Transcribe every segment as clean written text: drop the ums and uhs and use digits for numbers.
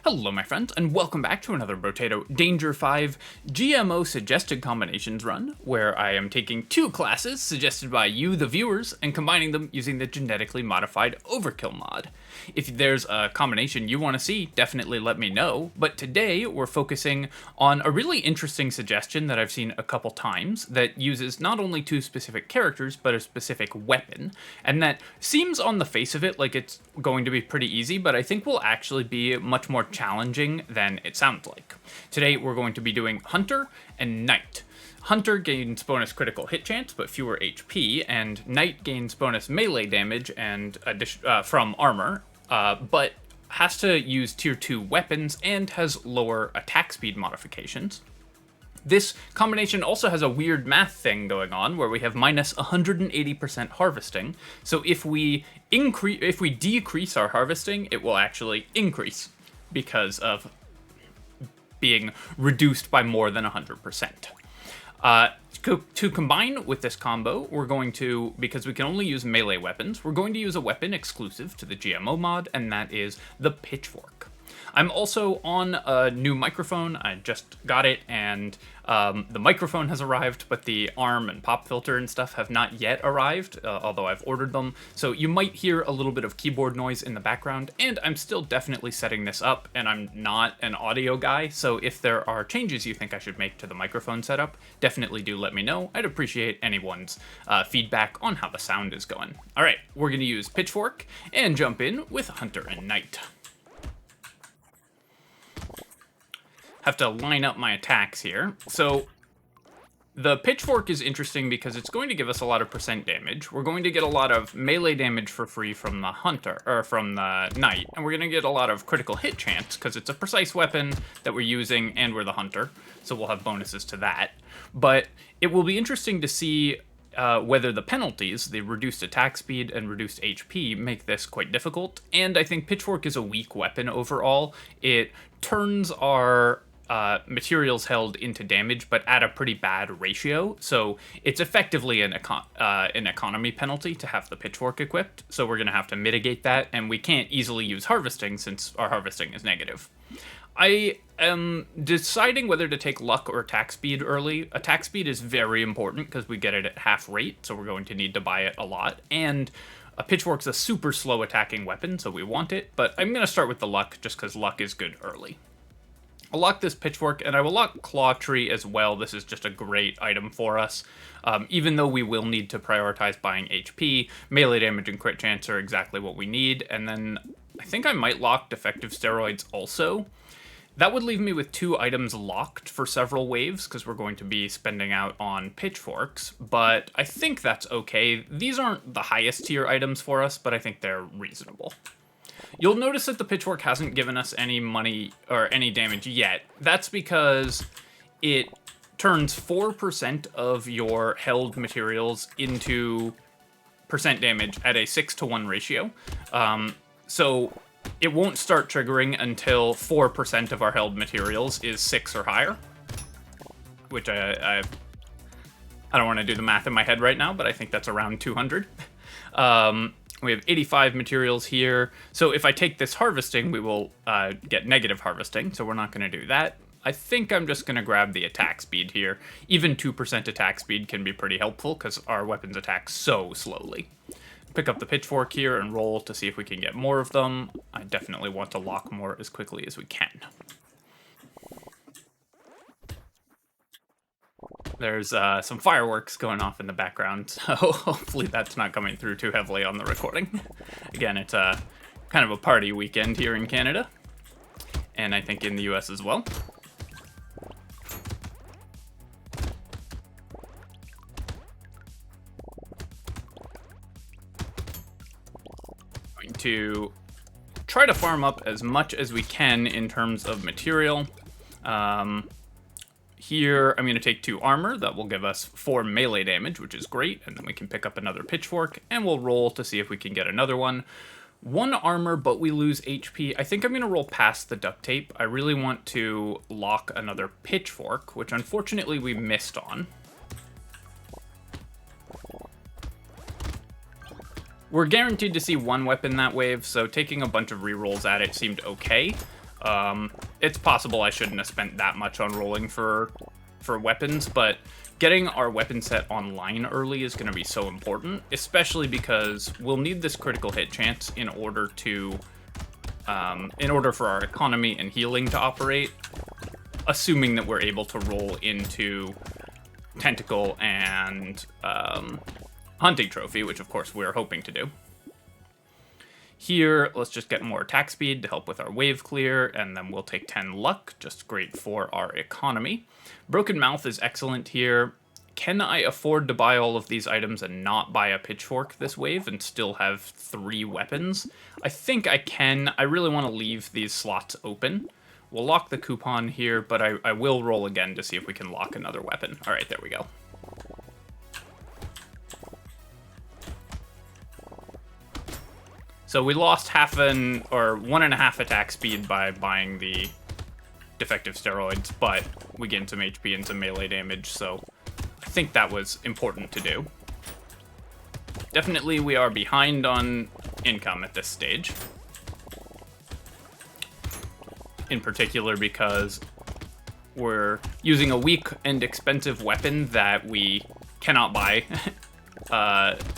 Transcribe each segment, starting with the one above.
Hello my friends, and welcome back to another Brotato Danger 5 GMO suggested combinations run, where I am taking two classes suggested by you, the viewers, and combining them using the Genetically Modified Overkill mod. If there's a combination you want to see, definitely let me know, but today we're focusing on a really interesting suggestion that I've seen a couple times that uses not only two specific characters, but a specific weapon, and that seems on the face of it like it's going to be pretty easy, but I think will actually be much more challenging than it sounds like. Today we're going to be doing Hunter and Knight. Hunter gains bonus critical hit chance, but fewer HP, and Knight gains bonus melee damage and from armor, but has to use tier 2 weapons and has lower attack speed modifications. This combination also has a weird math thing going on where we have minus 180% harvesting. So if we decrease our harvesting, it will actually increase because of being reduced by more than 100%. To combine with this combo, we're going to, because we can only use melee weapons, we're going to use a weapon exclusive to the GMO mod, and that is the Pitchfork. I'm also on a new microphone. I just got it, and the microphone has arrived, but the arm and pop filter and stuff have not yet arrived, although I've ordered them. So you might hear a little bit of keyboard noise in the background, and I'm still definitely setting this up, and I'm not an audio guy, so if there are changes you think I should make to the microphone setup, definitely do let me know. I'd appreciate anyone's feedback on how the sound is going. All right, we're going to use Pitchfork and jump in with Hunter and Knight. Have to line up my attacks here. So the Pitchfork is interesting because it's going to give us a lot of percent damage. We're going to get a lot of melee damage for free from the Hunter, or from the Knight, and we're going to get a lot of critical hit chance because it's a precise weapon that we're using and we're the Hunter, so we'll have bonuses to that. But it will be interesting to see whether the penalties, the reduced attack speed and reduced HP, make this quite difficult. And I think Pitchfork is a weak weapon overall. It turns our materials held into damage, but at a pretty bad ratio. So it's effectively an economy penalty to have the Pitchfork equipped. So we're going to have to mitigate that, and we can't easily use harvesting since our harvesting is negative. I am deciding whether to take luck or attack speed early. Attack speed is very important because we get it at half rate, so we're going to need to buy it a lot. And a Pitchfork's a super slow attacking weapon, so we want it. But I'm going to start with the luck just because luck is good early. I'll lock this Pitchfork, and I will lock Claw Tree as well. This is just a great item for us. Even though we will need to prioritize buying HP, melee damage and crit chance are exactly what we need. And then I think I might lock Defective Steroids also. That would leave me with two items locked for several waves, because we're going to be spending out on Pitchforks, but I think that's okay. These aren't the highest tier items for us, but I think they're reasonable. You'll notice that the Pitchfork hasn't given us any money or any damage yet. That's because it turns 4% of your held materials into percent damage at a 6-to-1 ratio. So it won't start triggering until 4% of our held materials is 6 or higher, which I don't want to do the math in my head right now, but I think that's around 200. We have 85 materials here, so if I take this harvesting, we will get negative harvesting, so we're not going to do that. I think I'm just going to grab the attack speed here. Even 2% attack speed can be pretty helpful, because our weapons attack so slowly. Pick up the Pitchfork here and roll to see if we can get more of them. I definitely want to lock more as quickly as we can. There's some fireworks going off in the background, so hopefully that's not coming through too heavily on the recording. Again, it's kind of a party weekend here in Canada, and I think in the US as well. Going to try to farm up as much as we can in terms of material. Here, I'm going to take 2 armor. That will give us 4 melee damage, which is great. And then we can pick up another Pitchfork, and we'll roll to see if we can get another one. 1 armor, but we lose HP. I think I'm going to roll past the duct tape. I really want to lock another Pitchfork, which unfortunately we missed on. We're guaranteed to see one weapon that wave, so taking a bunch of rerolls at it seemed okay. It's possible I shouldn't have spent that much on rolling for weapons, but getting our weapon set online early is going to be so important, especially because we'll need this critical hit chance in order for our economy and healing to operate, assuming that we're able to roll into Tentacle and Hunting Trophy, which of course we're hoping to do. Here, let's just get more attack speed to help with our wave clear, and then we'll take 10 luck, just great for our economy. Broken Mouth is excellent here. Can I afford to buy all of these items and not buy a Pitchfork this wave and still have 3 weapons? I think I can. I really want to leave these slots open. We'll lock the coupon here, but I will roll again to see if we can lock another weapon. All right, there we go. So we lost 1.5 attack speed by buying the defective steroids, but we gained some HP and some melee damage, so I think that was important to do. Definitely we are behind on income at this stage. In particular because we're using a weak and expensive weapon that we cannot buy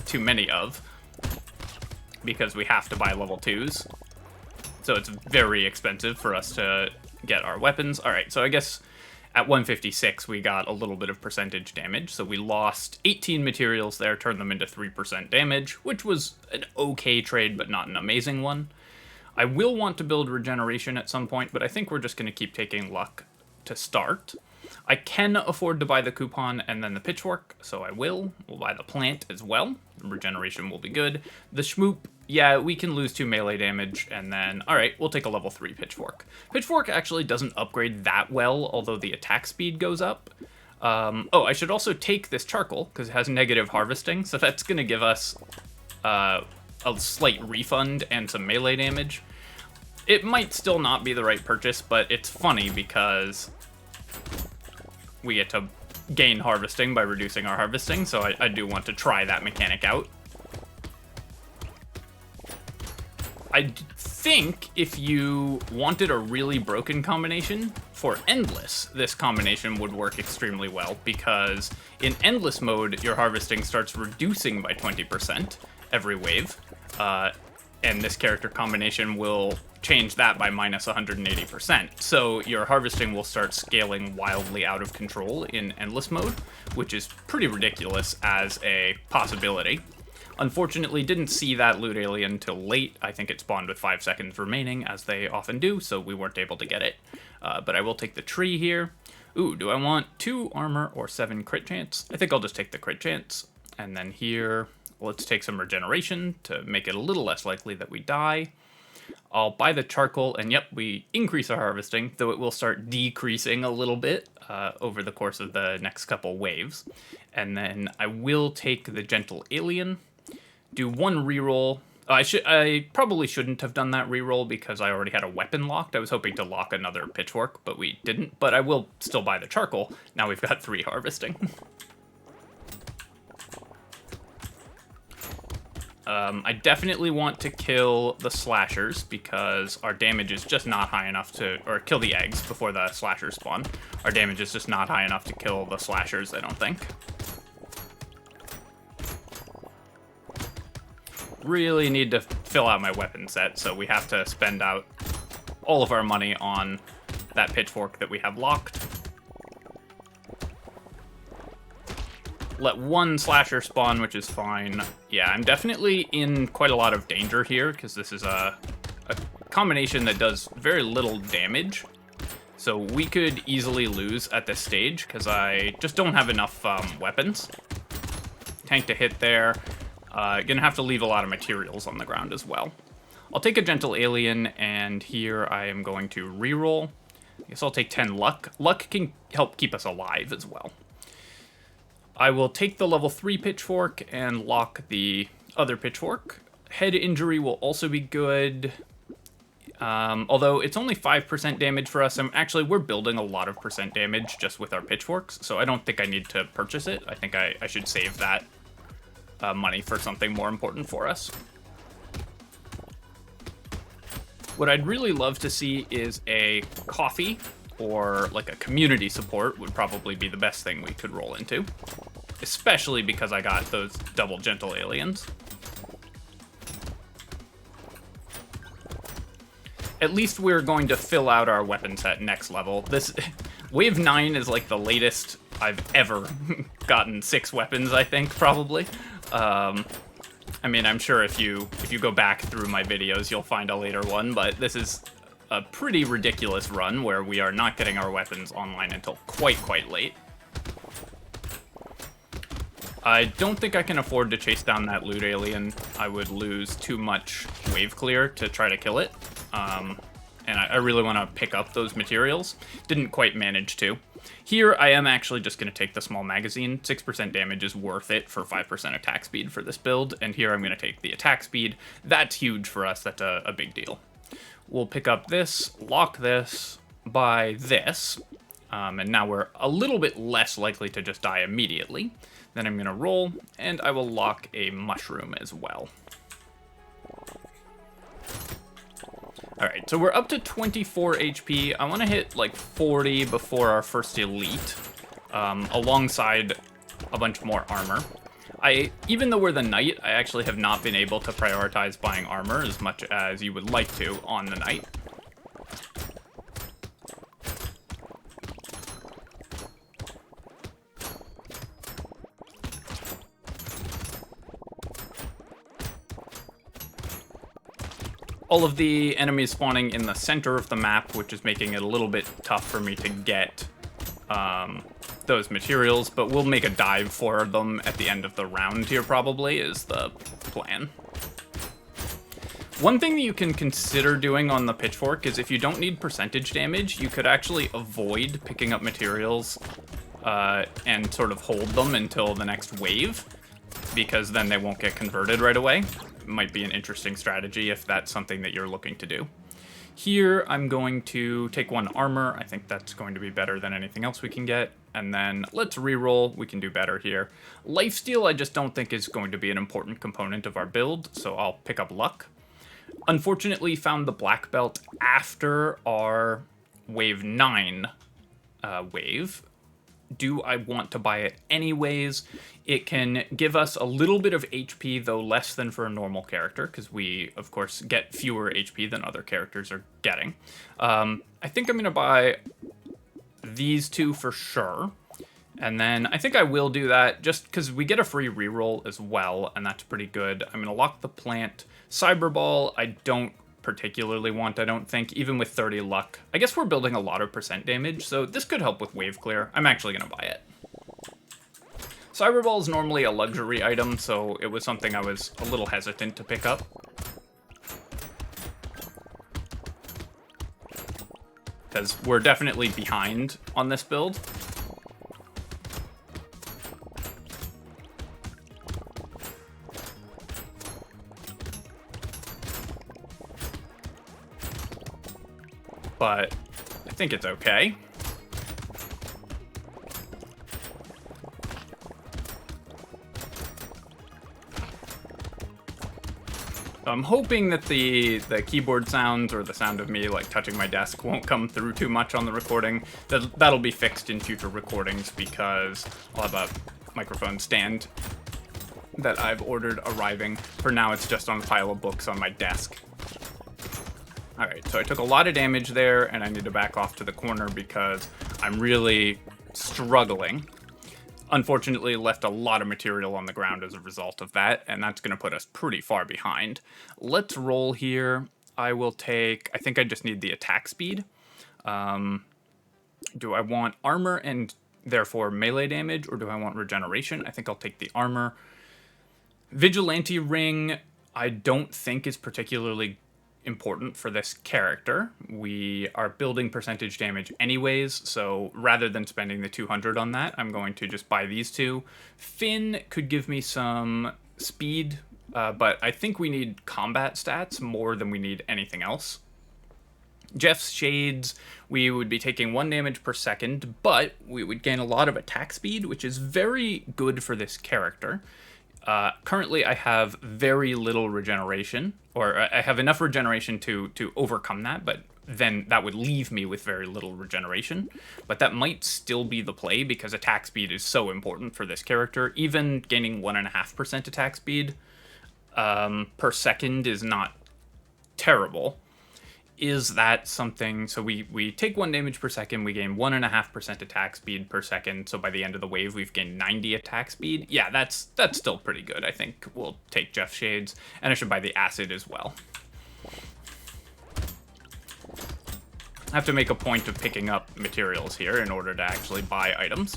too many of, because we have to buy level 2s. So it's very expensive for us to get our weapons. Alright, so I guess at 156 we got a little bit of percentage damage. So we lost 18 materials there, turned them into 3% damage, which was an okay trade, but not an amazing one. I will want to build regeneration at some point, but I think we're just going to keep taking luck to start. I can afford to buy the coupon and then the Pitchfork, so I will. We'll buy the plant as well. Regeneration will be good. The Schmoop, yeah, we can lose 2 melee damage, and then, alright, we'll take a level 3 Pitchfork. Pitchfork actually doesn't upgrade that well, although the attack speed goes up. Oh, I should also take this charcoal, because it has negative harvesting, so that's going to give us a slight refund and some melee damage. It might still not be the right purchase, but it's funny because we get to gain harvesting by reducing our harvesting, so I do want to try that mechanic out. I think if you wanted a really broken combination, for Endless, this combination would work extremely well, because in Endless mode, your harvesting starts reducing by 20% every wave, and this character combination will change that by minus 180%. So your harvesting will start scaling wildly out of control in Endless mode, which is pretty ridiculous as a possibility. Unfortunately, didn't see that loot alien till late. I think it spawned with 5 seconds remaining, as they often do, so we weren't able to get it. But I will take the tree here. Ooh, do I want 2 armor or 7 crit chance? I think I'll just take the crit chance. And then here, let's take some regeneration to make it a little less likely that we die. I'll buy the charcoal, and yep, we increase our harvesting, though it will start decreasing a little bit over the course of the next couple waves. And then I will take the gentle alien, do 1 reroll. I probably shouldn't have done that reroll because I already had a weapon locked. I was hoping to lock another pitchfork, but we didn't. But I will still buy the charcoal. Now we've got 3 harvesting. I definitely want to kill the slashers because our damage is just not high enough to, or kill the eggs before the slashers spawn. Our damage is just not high enough to kill the slashers, I don't think. Really need to fill out my weapon set, so we have to spend out all of our money on that pitchfork that we have locked. Let 1 slasher spawn, which is fine. Yeah, I'm definitely in quite a lot of danger here, because this is a combination that does very little damage. So we could easily lose at this stage, because I just don't have enough weapons. Tank to hit there. Gonna have to leave a lot of materials on the ground as well. I'll take a gentle alien, and here I am going to reroll. I guess I'll take 10 luck. Luck can help keep us alive as well. I will take the level 3 pitchfork and lock the other pitchfork. Head injury will also be good. Although it's only 5% damage for us. We're building a lot of percent damage just with our pitchforks, so I don't think I need to purchase it. I think I should save that money for something more important for us. What I'd really love to see is a coffee, or like a community support would probably be the best thing we could roll into. Especially because I got those double gentle aliens. At least we're going to fill out our weapon set next level. This Wave 9 is like the latest I've ever gotten 6 weapons, I think, probably. I mean, I'm sure if you go back through my videos, you'll find a later one, but this is a pretty ridiculous run where we are not getting our weapons online until quite late. I don't think I can afford to chase down that loot alien. I would lose too much wave clear to try to kill it. And I really want to pick up those materials. Didn't quite manage to. Here, I am actually just going to take the small magazine. 6% damage is worth it for 5% attack speed for this build. And here I'm going to take the attack speed. That's huge for us. That's a big deal. We'll pick up this, lock this, buy this. And now we're a little bit less likely to just die immediately. Then I'm going to roll, and I will lock a mushroom as well. Alright, so we're up to 24 HP. I want to hit like 40 before our first elite, alongside a bunch more armor. Even though we're the knight, I actually have not been able to prioritize buying armor as much as you would like to on the knight. All of the enemies spawning in the center of the map, which is making it a little bit tough for me to get those materials, but we'll make a dive for them at the end of the round here, probably, is the plan. One thing that you can consider doing on the Pitchfork is if you don't need percentage damage, you could actually avoid picking up materials and sort of hold them until the next wave, because then they won't get converted right away. Might be an interesting strategy if that's something that you're looking to do. Here, I'm going to take 1 armor. I think that's going to be better than anything else we can get. And then let's reroll. We can do better here. Lifesteal, I just don't think is going to be an important component of our build, so I'll pick up luck. Unfortunately, found the black belt after our wave 9 wave. Do I want to buy it anyways? It can give us a little bit of HP, though less than for a normal character, because we, of course, get fewer HP than other characters are getting. I think I'm going to buy these 2 for sure. And then I think I will do that just because we get a free reroll as well, and that's pretty good. I'm going to lock the plant. Cyberball, I don't particularly want, I don't think, even with 30 luck. I guess we're building a lot of percent damage, so this could help with wave clear. I'm actually going to buy it. Cyberball is normally a luxury item, so it was something I was a little hesitant to pick up. Because we're definitely behind on this build. But I think it's okay. I'm hoping that the keyboard sounds or the sound of me like touching my desk won't come through too much on the recording. That'll be fixed in future recordings because I'll have a microphone stand that I've ordered arriving. For now, it's just on a pile of books on my desk. Alright, so I took a lot of damage there, and I need to back off to the corner because I'm really struggling. Unfortunately, left a lot of material on the ground as a result of that, and that's going to put us pretty far behind. Let's roll here. I will take... I think I just need the attack speed. Do I want armor and therefore melee damage, or do I want regeneration? I think I'll take the armor. Vigilante ring, I don't think is particularly important for this character. We are building percentage damage anyways, so rather than spending the 200 on that, I'm going to just buy these 2. Fin could give me some speed, but I think we need combat stats more than we need anything else. Jeff's Shades, we would be taking 1 damage per second, but we would gain a lot of attack speed, which is very good for this character. Currently, I have very little regeneration, or I have enough regeneration to overcome that, but then that would leave me with very little regeneration. But that might still be the play, because attack speed is so important for this character. Even gaining 1.5% attack speed per second is not terrible. Is that something? So we take 1 damage per second, we gain 1.5% attack speed per second, so by the end of the wave we've gained 90 attack speed. Yeah, that's still pretty good. I think we'll take Jeff Shades, and I should buy the acid as well. I have to make a point of picking up materials here in order to actually buy items.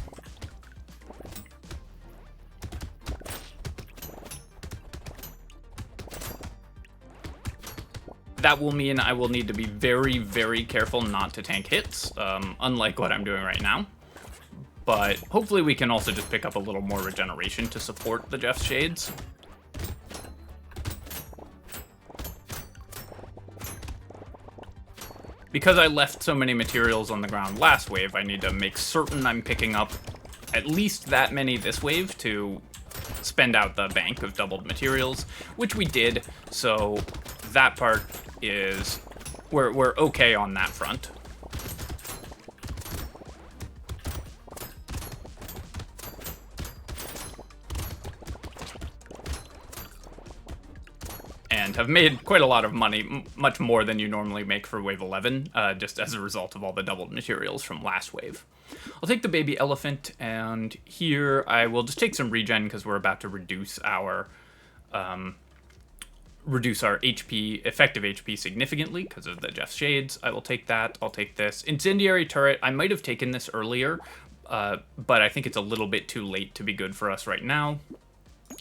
That will mean I will need to be very, very careful not to tank hits, unlike what I'm doing right now. But hopefully we can also just pick up a little more regeneration to support the Jeff Shades. Because I left so many materials on the ground last wave, I need to make certain I'm picking up at least that many this wave to spend out the bank of doubled materials, which we did, so that part is... we're okay on that front. And have made quite a lot of money, much more than you normally make for wave 11, just as a result of all the doubled materials from last wave. I'll take the baby elephant, and here I will just take some regen because we're about to reduce our HP, effective HP significantly because of the Jeff Shades. I will take that. I'll take this. Incendiary turret, I might have taken this earlier, but I think it's a little bit too late to be good for us right now.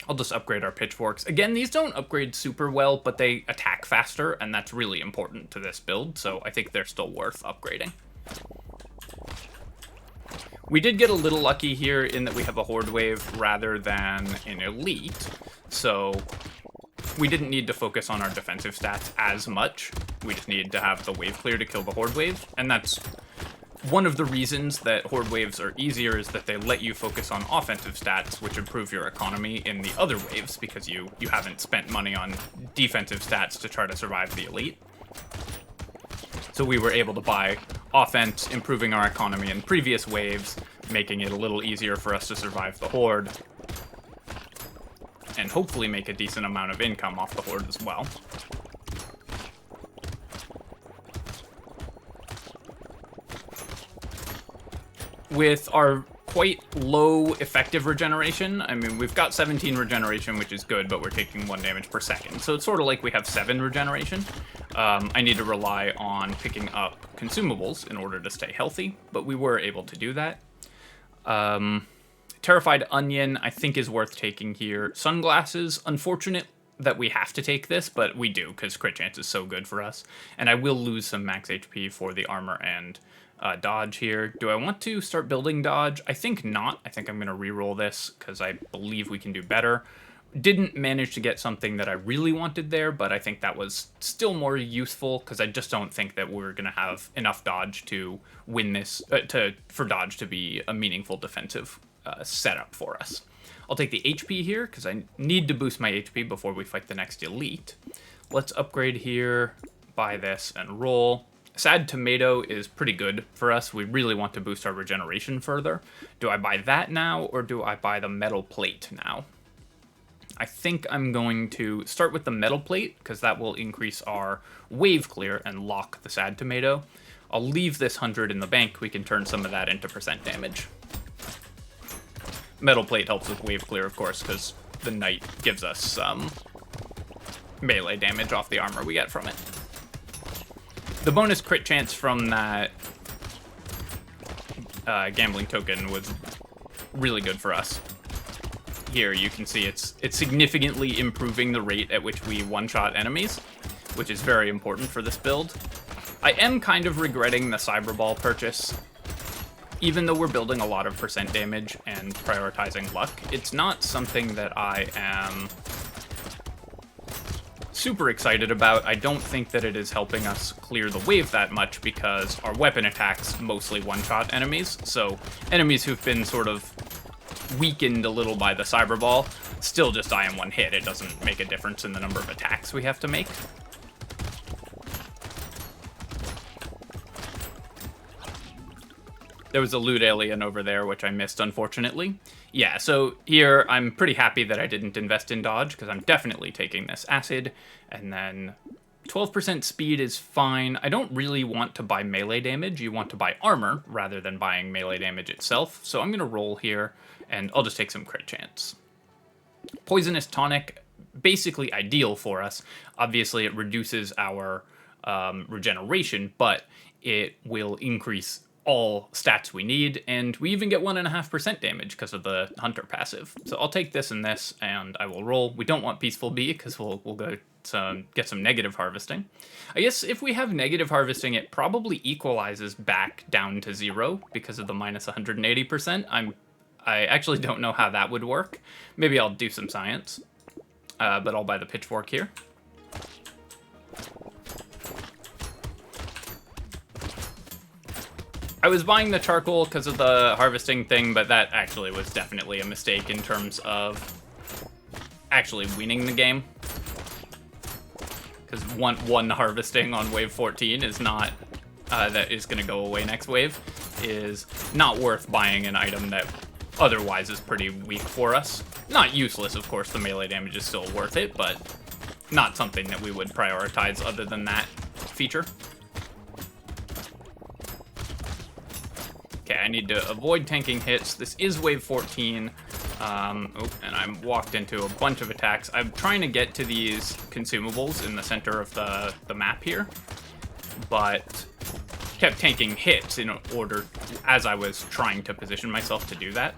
I'll just upgrade our pitchforks. Again, these don't upgrade super well, but they attack faster, and that's really important to this build, so I think they're still worth upgrading. We did get a little lucky here in that we have a horde wave rather than an elite, so we didn't need to focus on our defensive stats as much. We just needed to have the wave clear to kill the horde wave, and that's one of the reasons that horde waves are easier, is that they let you focus on offensive stats, which improve your economy in the other waves, because you haven't spent money on defensive stats to try to survive the elite. So we were able to buy offense, improving our economy in previous waves, making it a little easier for us to survive the horde, and hopefully make a decent amount of income off the horde as well. With our quite low effective regeneration, I mean, we've got 17 regeneration, which is good, but we're taking 1 damage per second. So it's sort of like we have 7 regeneration. I need to rely on picking up consumables in order to stay healthy, but we were able to do that. Terrified Onion, I think, is worth taking here. Sunglasses, unfortunate that we have to take this, but we do, because crit chance is so good for us. And I will lose some max HP for the armor and dodge here. Do I want to start building dodge? I think not. I think I'm going to reroll this, because I believe we can do better. Didn't manage to get something that I really wanted there, but I think that was still more useful, because I just don't think that we're going to have enough dodge to win this, for dodge to be a meaningful defensive setup for us. I'll take the HP here, because I need to boost my HP before we fight the next elite. Let's upgrade here, buy this, and roll. Sad Tomato is pretty good for us. We really want to boost our regeneration further. Do I buy that now, or do I buy the metal plate now? I think I'm going to start with the metal plate, because that will increase our wave clear and lock the Sad Tomato. I'll leave this 100 in the bank. We can turn some of that into percent damage. Metal plate helps with wave clear, of course, because the knight gives us some melee damage off the armor we get from it. The bonus crit chance from that gambling token was really good for us. Here you can see it's significantly improving the rate at which we one-shot enemies, which is very important for this build. I am kind of regretting the Cyberball purchase. Even though we're building a lot of percent damage and prioritizing luck, it's not something that I am super excited about. I don't think that it is helping us clear the wave that much, because our weapon attacks mostly one-shot enemies, so enemies who've been sort of weakened a little by the Cyber Ball. Still just die in one hit. It doesn't make a difference in the number of attacks we have to make. There was a loot alien over there, which I missed, unfortunately. Yeah, so here I'm pretty happy that I didn't invest in dodge, because I'm definitely taking this acid. And then 12% speed is fine. I don't really want to buy melee damage. You want to buy armor rather than buying melee damage itself. So I'm going to roll here, and I'll just take some crit chance. Poisonous Tonic, basically ideal for us. Obviously, it reduces our regeneration, but it will increase all stats we need, and we even get 1.5% damage because of the Hunter passive. So I'll take this and this, and I will roll. We don't want Peaceful Bee, because we'll go get some negative harvesting. I guess if we have negative harvesting, it probably equalizes back down to 0 because of the minus 180%. I actually don't know how that would work. Maybe I'll do some science, but I'll buy the Pitchfork here. I was buying the charcoal because of the harvesting thing, but that actually was definitely a mistake in terms of actually winning the game. Because one harvesting on wave 14 is not, that is going to go away next wave, is not worth buying an item that otherwise is pretty weak for us. Not useless, of course, the melee damage is still worth it, but not something that we would prioritize other than that feature. Okay, I need to avoid tanking hits. This is wave 14. And I'm walked into a bunch of attacks. I'm trying to get to these consumables in the center of the map here, but kept tanking hits in order as I was trying to position myself to do that.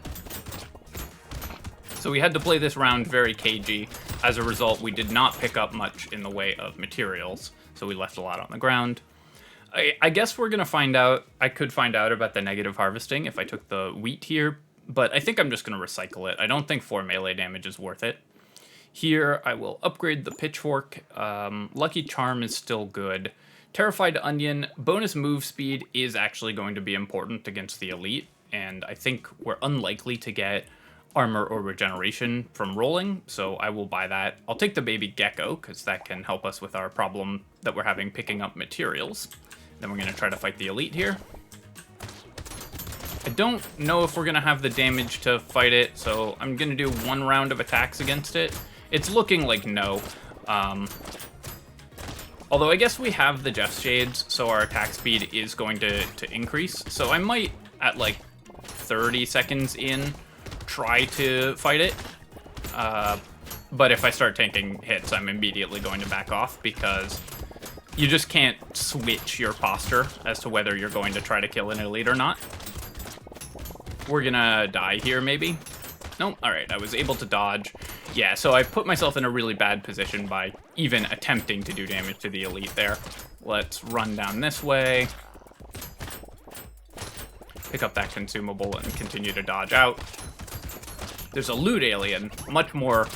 So we had to play this round very cagey. As a result, we did not pick up much in the way of materials, so we left a lot on the ground. I guess we're going to find out. I could find out about the negative harvesting if I took the wheat here, but I think I'm just going to recycle it. I don't think 4 melee damage is worth it. Here, I will upgrade the Pitchfork. Lucky Charm is still good. Terrified Onion, bonus move speed is actually going to be important against the Elite, and I think we're unlikely to get armor or regeneration from rolling, so I will buy that. I'll take the Baby Gecko, because that can help us with our problem that we're having picking up materials. Then we're going to try to fight the Elite here. I don't know if we're going to have the damage to fight it, so I'm going to do 1 round of attacks against it. It's looking like no. Although I guess we have the Jeff Shades, so our attack speed is going to increase. So I might, at like 30 seconds in, try to fight it. But if I start tanking hits, I'm immediately going to back off, because you just can't switch your posture as to whether you're going to try to kill an Elite or not. We're gonna die here, maybe? Nope, alright, I was able to dodge. Yeah, so I put myself in a really bad position by even attempting to do damage to the Elite there. Let's run down this way. Pick up that consumable and continue to dodge out. There's a loot alien, much more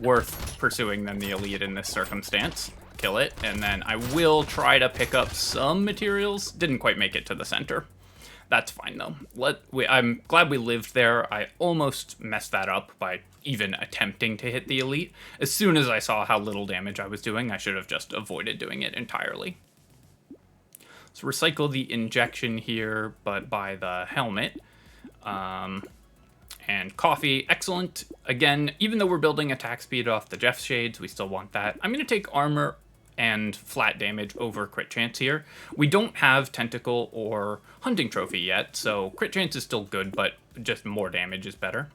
worth pursuing than the Elite in this circumstance. Kill it, and then I will try to pick up some materials. Didn't quite make it to the center. That's fine, though. I'm glad we lived there. I almost messed that up by even attempting to hit the Elite. As soon as I saw how little damage I was doing, I should have just avoided doing it entirely. Let's recycle the injection here, but buy the helmet. And coffee, excellent. Again, even though we're building attack speed off the Jeff Shades, we still want that. I'm going to take armor and flat damage over crit chance here. We don't have tentacle or hunting trophy yet, so crit chance is still good, but just more damage is better.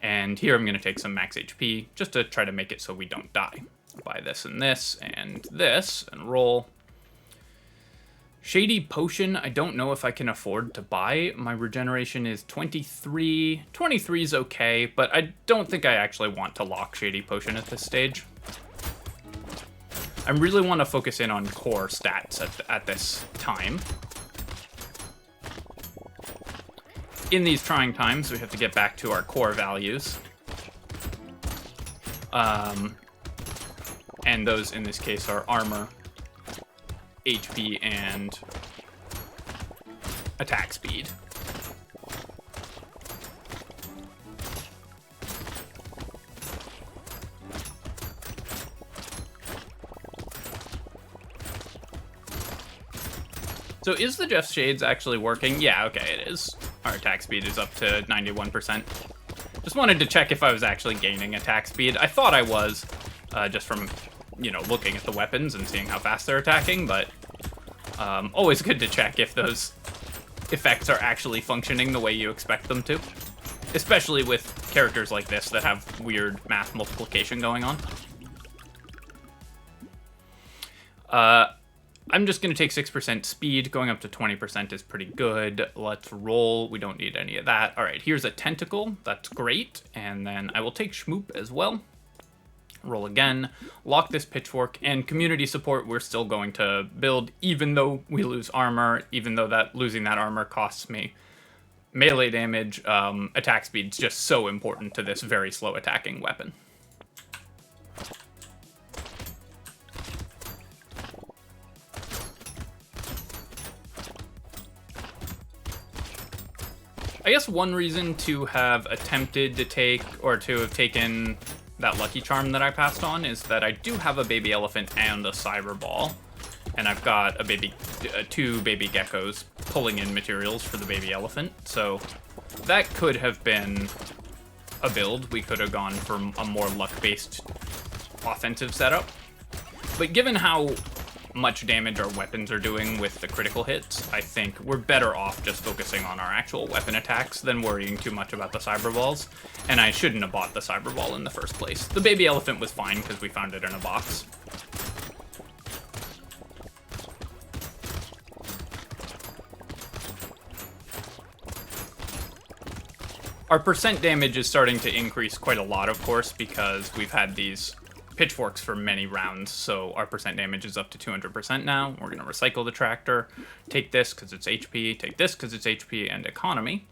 And here I'm going to take some max HP just to try to make it so we don't die. Buy this and this and this and roll. Shady Potion, I don't know if I can afford to buy. My regeneration is 23. 23 is okay, but I don't think I actually want to lock Shady Potion at this stage. I really want to focus in on core stats at this time. In these trying times, we have to get back to our core values. And those, in this case, are armor, HP, and attack speed. So is the Jeff Shades actually working? Yeah, okay, it is. Our attack speed is up to 91%. Just wanted to check if I was actually gaining attack speed. I thought I was, just from, you know, looking at the weapons and seeing how fast they're attacking, but always good to check if those effects are actually functioning the way you expect them to. Especially with characters like this that have weird math multiplication going on. I'm just going to take 6% speed. Going up to 20% is pretty good. Let's roll. We don't need any of that. All right, here's a tentacle. That's great. And then I will take Schmoop as well. Roll again. Lock this pitchfork. And community support, we're still going to build, even though we lose armor, even though that losing that armor costs me melee damage. Attack speed's just so important to this very slow attacking weapon. I guess one reason to have attempted to take, or to have taken that Lucky Charm that I passed on is that I do have a baby elephant and a cyber ball. And I've got two baby geckos pulling in materials for the baby elephant. So that could have been a build. We could have gone for a more luck-based offensive setup. But given how much damage our weapons are doing with the critical hits, I think we're better off just focusing on our actual weapon attacks than worrying too much about the cyber balls. And I shouldn't have bought the cyber ball in the first place. The baby elephant was fine because we found it in a box. Our percent damage is starting to increase quite a lot, of course, because we've had these pitchforks for many rounds, so our percent damage is up to 200% now. We're going to recycle the tractor, take this because it's HP, take this because it's HP and economy.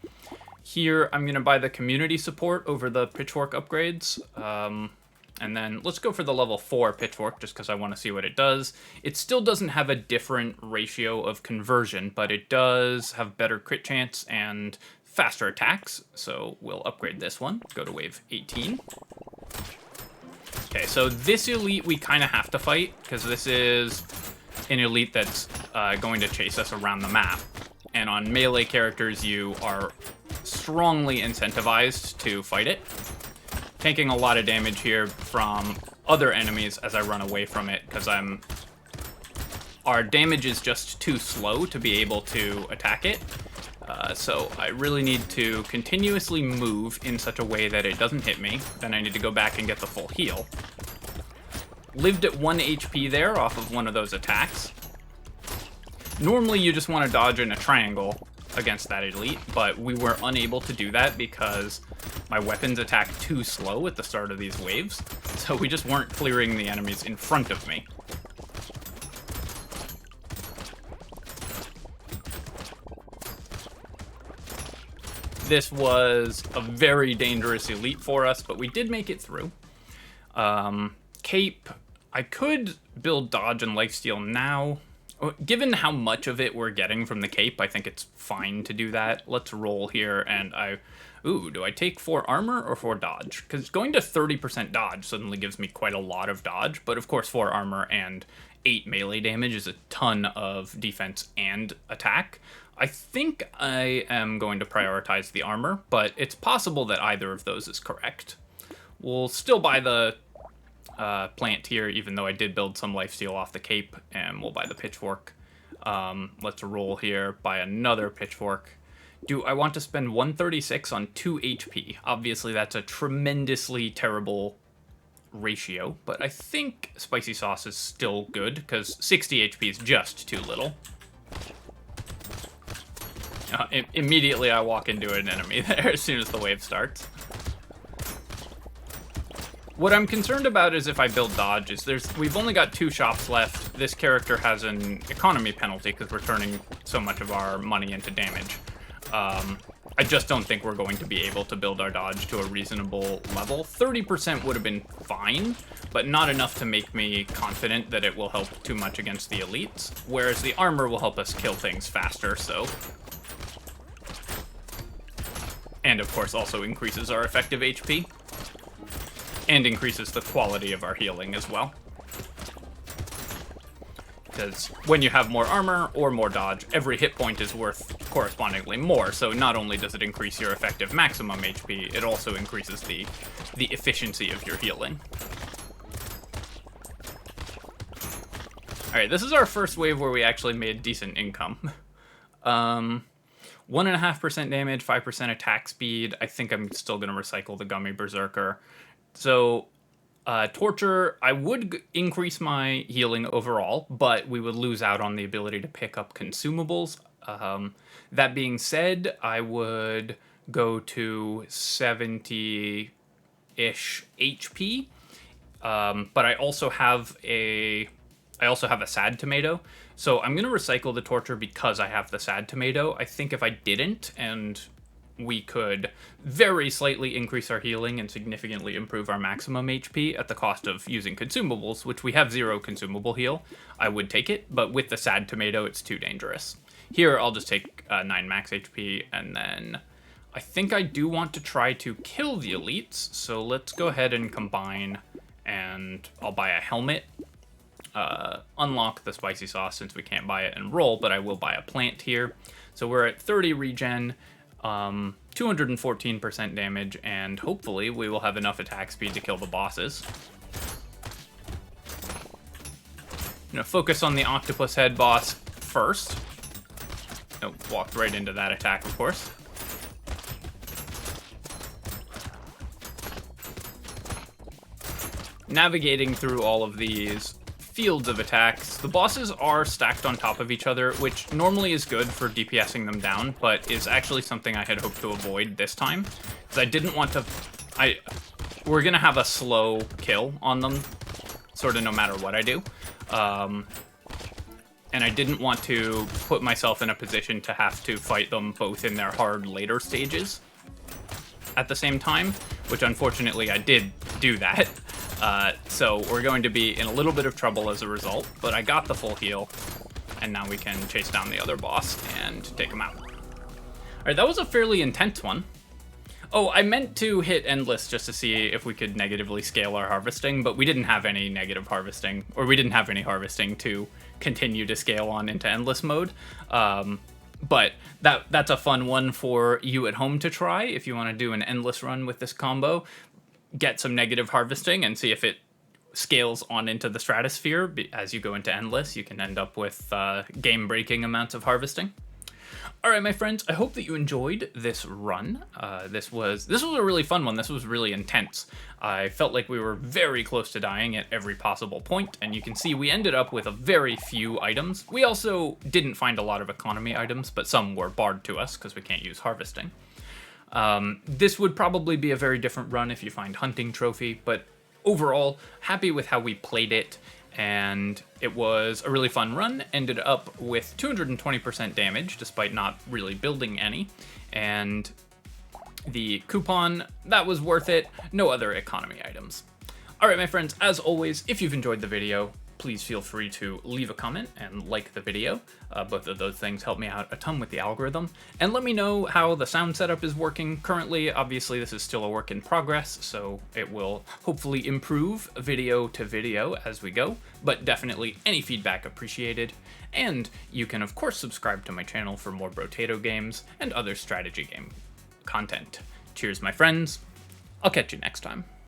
Here, I'm going to buy the community support over the pitchfork upgrades, and then let's go for the level 4 pitchfork just because I want to see what it does. It still doesn't have a different ratio of conversion, but it does have better crit chance and faster attacks, so we'll upgrade this one. Go to wave 18. Okay, so this elite we kind of have to fight, because this is an elite that's going to chase us around the map. And on melee characters, you are strongly incentivized to fight it. Taking a lot of damage here from other enemies as I run away from it, because our damage is just too slow to be able to attack it. So I really need to continuously move in such a way that it doesn't hit me. Then I need to go back and get the full heal. Lived at 1 HP there off of one of those attacks. Normally you just want to dodge in a triangle against that elite, but we were unable to do that because my weapons attack too slow at the start of these waves. So we just weren't clearing the enemies in front of me. This was a very dangerous elite for us, but we did make it through. Cape, I could build dodge and lifesteal now. Given how much of it we're getting from the cape, I think it's fine to do that. Let's roll here, and do I take 4 armor or 4 dodge? Because going to 30% dodge suddenly gives me quite a lot of dodge, but of course 4 armor and 8 melee damage is a ton of defense and attack. I think I am going to prioritize the armor, but it's possible that either of those is correct. We'll still buy the plant here, even though I did build some lifesteal off the cape, and we'll buy the pitchfork. Let's roll here, buy another pitchfork. Do I want to spend 136 on 2 HP? Obviously, that's a tremendously terrible ratio, but I think spicy sauce is still good, because 60 HP is just too little. Immediately I walk into an enemy there as soon as the wave starts. What I'm concerned about is if I build dodge, we've only got 2 shops left. This character has an economy penalty because we're turning so much of our money into damage. I just don't think we're going to be able to build our dodge to a reasonable level. 30% would have been fine, but not enough to make me confident that it will help too much against the elites, whereas the armor will help us kill things faster, so... And of course also increases our effective HP. And increases the quality of our healing as well. because when you have more armor or more dodge, every hit point is worth correspondingly more, so not only does it increase your effective maximum HP, it also increases the efficiency of your healing. Alright, this is our first wave where we actually made decent income. 1.5% damage, 5% attack speed. I think I'm still going to recycle the Gummy Berserker. So, Torture, I would increase my healing overall, but we would lose out on the ability to pick up consumables. That being said, I would go to 70-ish HP, but I also have a sad tomato, so I'm gonna recycle the torture because I have the sad tomato. I think if I didn't, and we could very slightly increase our healing and significantly improve our maximum HP at the cost of using consumables, which we have 0 consumable heal, I would take it, but with the sad tomato, it's too dangerous. Here, I'll just take 9 max HP, and then I think I do want to try to kill the elites, so let's go ahead and combine, and I'll buy a helmet. Unlock the spicy sauce since we can't buy it and roll, but I will buy a plant here. So we're at 30 regen, 214% damage, and hopefully we will have enough attack speed to kill the bosses. I'm gonna focus on the octopus head boss first. Oh, walked right into that attack, of course. Navigating through all of these fields of attacks. The bosses are stacked on top of each other, which normally is good for DPSing them down, but is actually something I had hoped to avoid this time, because I didn't want to... We're gonna have a slow kill on them, sort of no matter what I do. And I didn't want to put myself in a position to have to fight them both in their hard later stages at the same time, which unfortunately I did do that. So we're going to be in a little bit of trouble as a result, but I got the full heal, and now we can chase down the other boss and take him out. Alright, that was a fairly intense one. Oh, I meant to hit Endless just to see if we could negatively scale our harvesting, but we didn't have any negative harvesting, or we didn't have any harvesting to continue to scale on into Endless mode. But that's a fun one for you at home to try if you want to do an Endless run with this combo. Get some negative harvesting and see if it scales on into the stratosphere. As you go into Endless, you can end up with game-breaking amounts of harvesting. Alright, my friends, I hope that you enjoyed this run. This was a really fun one. This was really intense. I felt like we were very close to dying at every possible point, and you can see we ended up with a very few items. We also didn't find a lot of economy items, but some were barred to us because we can't use harvesting. This would probably be a very different run if you find Hunting Trophy, but overall, happy with how we played it, and it was a really fun run. Ended up with 220% damage, despite not really building any, and the coupon, that was worth it. No other economy items. Alright, my friends, as always, if you've enjoyed the video, please feel free to leave a comment and like the video. Both of those things help me out a ton with the algorithm. And let me know how the sound setup is working currently. Obviously, this is still a work in progress, so it will hopefully improve video to video as we go. But definitely any feedback appreciated. And you can, of course, subscribe to my channel for more Brotato games and other strategy game content. Cheers, my friends. I'll catch you next time.